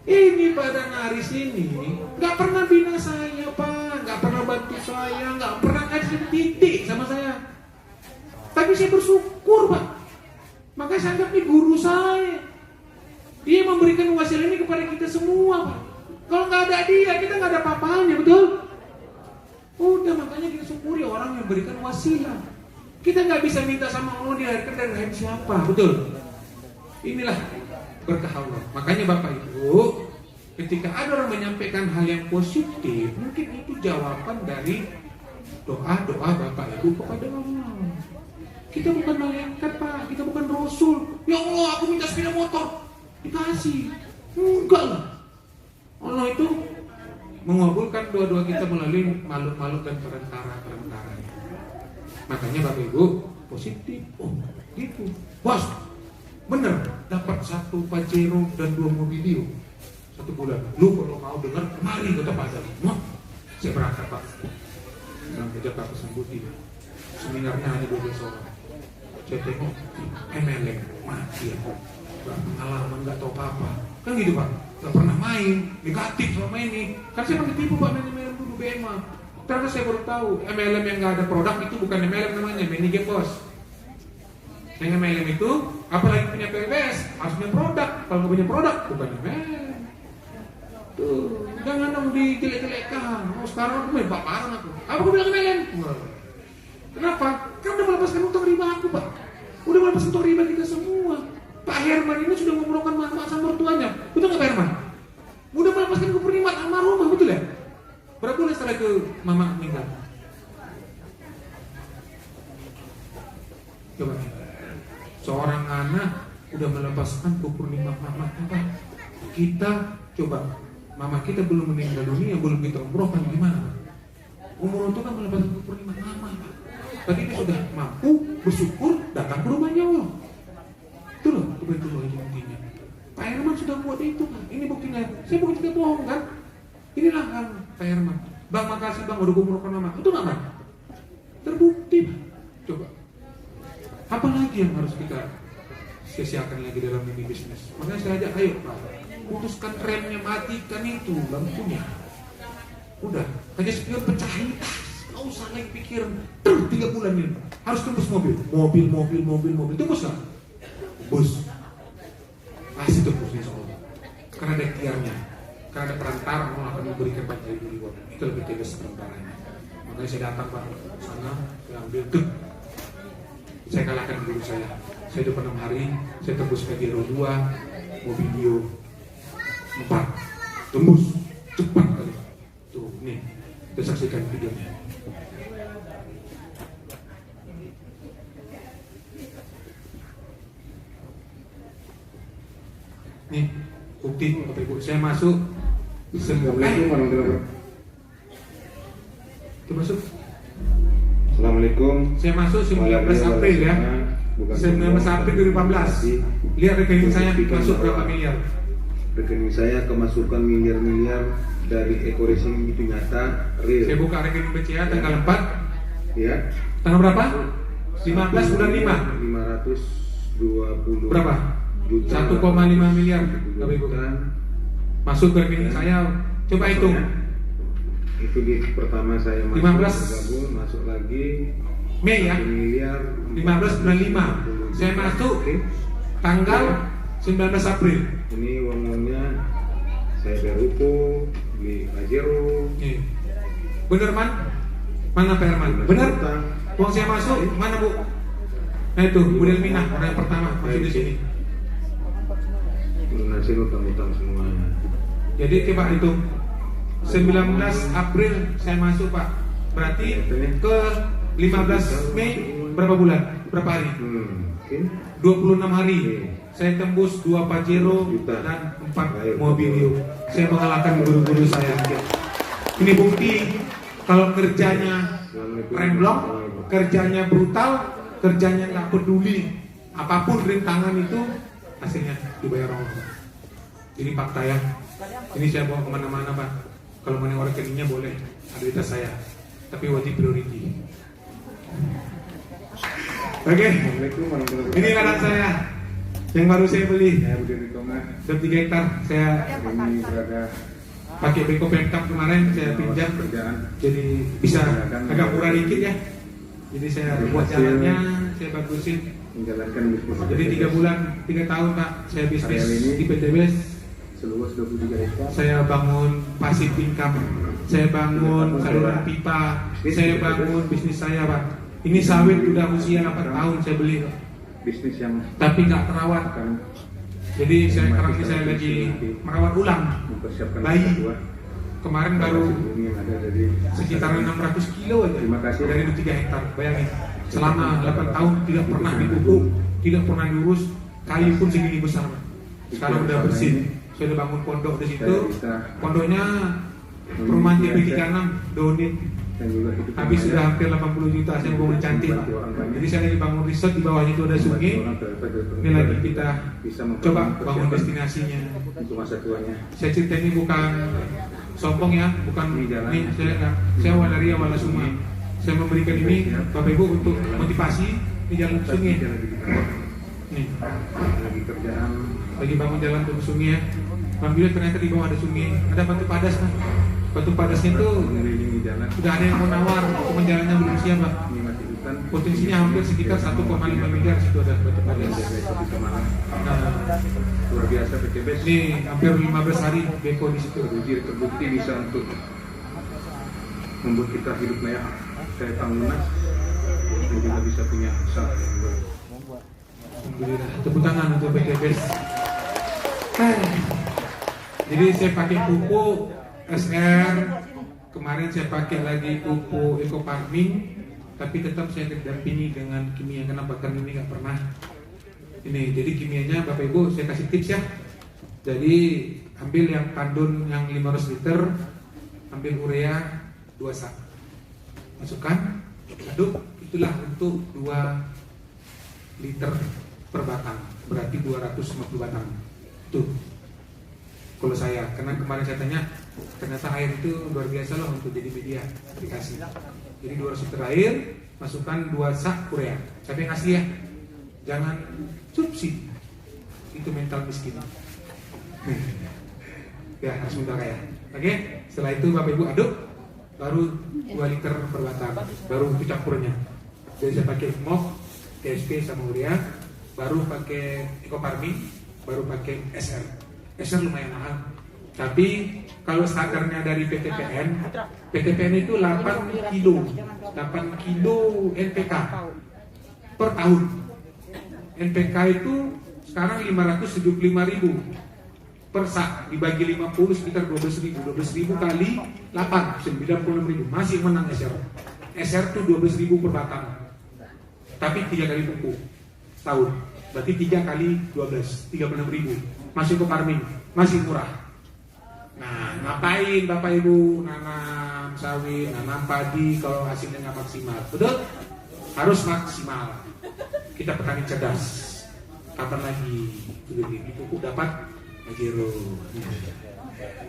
Ini pada Naris ini nggak pernah bina saya Pak, nggak pernah bantu saya, nggak pernah kasih titik sama saya. Tapi saya bersyukur Pak. Makanya saya anggap ini guru saya. Dia memberikan wasilah ini kepada kita semua Pak. Kalau nggak ada dia, kita nggak ada apa-apanya, betul? Udah, makanya kita syukuri orang yang berikan wasilah. Kita nggak bisa minta sama Allah dilahirkan dari rahim siapa, betul? Inilah berkah Allah. Makanya Bapak Ibu, ketika ada orang menyampaikan hal yang positif, mungkin itu jawaban dari doa-doa Bapak Ibu kepada Allah. Kita bukan malaikat Pak, kita bukan Rasul. Ya Allah, aku minta sepeda motor, dikasih. Enggak lah. Allah itu mengabulkan doa-doa kita melalui makhluk-makhluk dan perantara-perantara. Makanya Bapak Ibu positif. Oh gitu, bos, bener dapat 1 Pajero dan 2 Mobilio 1 bulan. Lu kalau mau dengar, mari kata Pak Azali. Wah, saya berangkat Pak. Sampai Jakarta Sembuti. Seminarnya hanya 12 orang. Saya tengok MLM mati ya, gak pengalaman, gak tahu apa-apa. Kan gitu Pak, gak pernah main, negatif selama ini. Kan saya pakai tipu Pak, main MLM dulu BMA. Ternyata saya baru tahu, MLM yang gak ada produk itu bukan MLM namanya, mini game bos. Yang MLM itu, apalagi punya PBS, harus punya produk. Kalau gak punya produk, bukan MLM. Tuh, jangan dong dijelek-jelekkan. Oh sekarang aku main paparan aku. Apa aku bilang MLM? Kenapa? Kan udah melepaskan utang riba aku Pak. Udah melepaskan utang riba kita semua. Pak Herman ini sudah memurungkan manfaat sama mertuanya. Betul nggak Pak Herman? Udah melepaskan kepernimat almarhumah, betul ya? Berapa bulan setelah itu mama meninggal? Coba. Seorang anak udah melepaskan kepernimat mama apa? Kita coba. Mama kita belum meninggal dunia, belum kita umrohkan gimana? Umroh itu kan melepaskan kepernimat mama Pak. Tadi dia sudah mampu bersyukur datang ke rumahnya Allah. Itu loh, itu buktinya. Pak Herman sudah buat itu Pak. Ini buktinya. Saya bukan tidak bohong kan? Inilah kan Pak Herman. Bang makasih Bang udah umrohkan mama. Itu nggak Bang? Terbukti Pak. Coba. Apa lagi yang harus kita sia-siakan lagi dalam ini bisnis? Makanya saya ajak, ayo Pak, putuskan remnya, matikan itu lampunya. Udah, hanya spion pecahin. Nggak usah lagi pikir 3 bulan ini harus tembus mobil. Tembus nggak? Bus. Pasti tembusnya soalnya. Karena ada ikhtiarnya. Karena ada perantara mau akan memberikan banyak reward. Itu lebih tegas perantaranya. Makanya saya datang Pak sana, saya ambil tuh. Saya kalahkan guru saya. Saya udah 6 hari, saya tembus Pajero 2, Mobilio 4. Tembus cepat kali. Tuh, nih. Kita saksikan videonya. Nih, bukti Bapak Ibu. Saya masuk. Assalamualaikum warahmatullahi wabarakatuh. Itu masuk. Assalamualaikum. Saya masuk 19 April ya. 19 April 2018. Lihat rekening saya masuk berapa miliar. Rekening saya kemasukan miliar-miliar dari ekorising itu nyata real. Saya buka rekening BCA tanggal 4. Ya. Tanggal berapa? 15 bulan 5. 520 berapa? Juta. 1,5 miliar. Bapak Ibu. Masuk ke rekening saya. Coba hitung. Itu di pertama saya masuk 15 bergabung, masuk lagi Mei ya. 1 miliar 15 bulan 5. Saya masuk tanggal 19 April. Ini uang-uangnya saya berupo, beli Pajero. Nih. Bener Man? Mana Pak Herman? Bener? Uang saya masuk, mana Bu? Nah itu, Bu Delmina, orang yang pertama masuk di sini. Lunasin utang-utang semuanya. Jadi coba itu 19 April saya masuk Pak. Berarti ke 15 Mei berapa bulan? Berapa hari? Okay. 26 hari. Saya tembus 2 Pajero dan 4 Mobilio. Saya mengalahkan guru-guru saya. Ini bukti kalau kerjanya remblong, kerjanya brutal, kerjanya nggak peduli, apapun rintangan itu hasilnya dibayar Allah. Ini fakta ya. Ini saya bawa kemana-mana Pak. Kalau mau nengok rekeningnya boleh, ada di tas saya. tapi wajib priority. Oke, ini ladang saya yang baru saya beli. Saya Budi Ritoman. 3 hektar saya Ini berada pakai Beko Pemkap kemarin saya pinjam, kerjaan. jadi bisa agak murah dikit ya. Jadi saya buat jalannya, saya bagusin. Menjalankan bisnis. Jadi 3 bulan, 3 tahun Pak, saya bisnis Area ini di PTBS. seluas 23 hektar. Saya bangun passive income, saya bangun saluran pipa, saya bangun bisnis saya Pak. Ini sawit udah usia 8 tahun saya beli, Bisnis yang tapi nggak terawat. akan Jadi sekarang ini saya lagi merawat ulang mempersiapkan bayi. masa tua. Kemarin baru Bumi yang ada dari sekitar 600 kilo aja. Terima kasih. Dari 3 hektar, bayangin. Selama 8 tahun tidak pernah dipupuk, tidak pernah diurus, kayu pun segini besar Pak. Sekarang udah bersih. Saya udah bangun pondok di situ. Pondoknya perumahan TP36 donit. dan juga hidup Habis sudah hampir 80 juta saya bangun cantik. Jadi saya lagi bangun resort, di bawahnya itu ada sungai. Ini lagi kita coba bangun destinasinya. untuk masa tuanya. Saya cerita ini bukan sombong ya, bukan ini saya awal dari awal semua. Saya memberikan ini Bapak Ibu untuk motivasi di jalan ke sungai. Nih, Lagi kerjaan lagi bangun jalan ke sungai ya. Alhamdulillah ternyata di bawah ada sungai, ada batu padas kan. Batu padasnya itu mengelilingi jalan, sudah ada yang mau nawar, cuma jalannya belum siap Pak. menikmati hutan, Potensinya hampir sekitar 1,5 miliar situ ada batu padas. menjaga ekonomi kemalan. Nah, Luar biasa PTBS. ini hampir 15 hari Beko di situ. Terbukti bisa untuk membuat kita hidup layak, kayak lunas, dan juga bisa punya usaha yang baik. Alhamdulillah, tepuk tangan untuk PTBS. Jadi saya pakai pupuk SR, kemarin saya pakai lagi pupuk Eco Farming, tapi tetap saya dampingi dengan kimia. Kenapa? Karena ini nggak pernah ini. Jadi kimianya Bapak Ibu saya kasih tips ya. Jadi ambil yang kandun yang 500 liter, ambil urea 2 sak, masukkan, aduk, itulah untuk 2 liter per batang, berarti 250 batang. Tuh, kalau saya, karena kemarin saya tanya, ternyata air itu luar biasa loh untuk jadi media aplikasi. Jadi 200 liter air, masukkan 2 sak urea. Siapa yang asli ya? Jangan subsidi, itu mental miskin. Ya, harus minta kaya. Oke, setelah itu Bapak Ibu aduk, baru 2 liter per batang, baru itu campurnya. Jadi saya pakai MOF, TSP sama urea, baru pakai Eco Farming, baru pakai SR. SR lumayan mahal. Tapi kalau standarnya dari PTPN itu 8 kilo NPK per tahun. NPK itu sekarang 575.000 per sak, dibagi 50 sekitar 12.000. 12.000 kali 8, 96.000. Masih menang SR. SR itu 12.000 per batang. Tapi 3 kali pupuk setahun. Berarti 3 kali 12, 36.000. Masih ke farming, masih murah. Nah, ngapain Bapak Ibu nanam sawit, nanam padi kalau hasilnya nggak maksimal? Betul? Harus maksimal. Kita petani cerdas. Kapan lagi di pupuk dapat Pajero?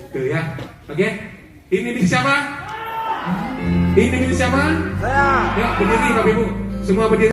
Tuh ya, oke? Ini milik siapa? Ini milik siapa? Saya. Ya, berdiri Bapak Ibu. Semua berdiri.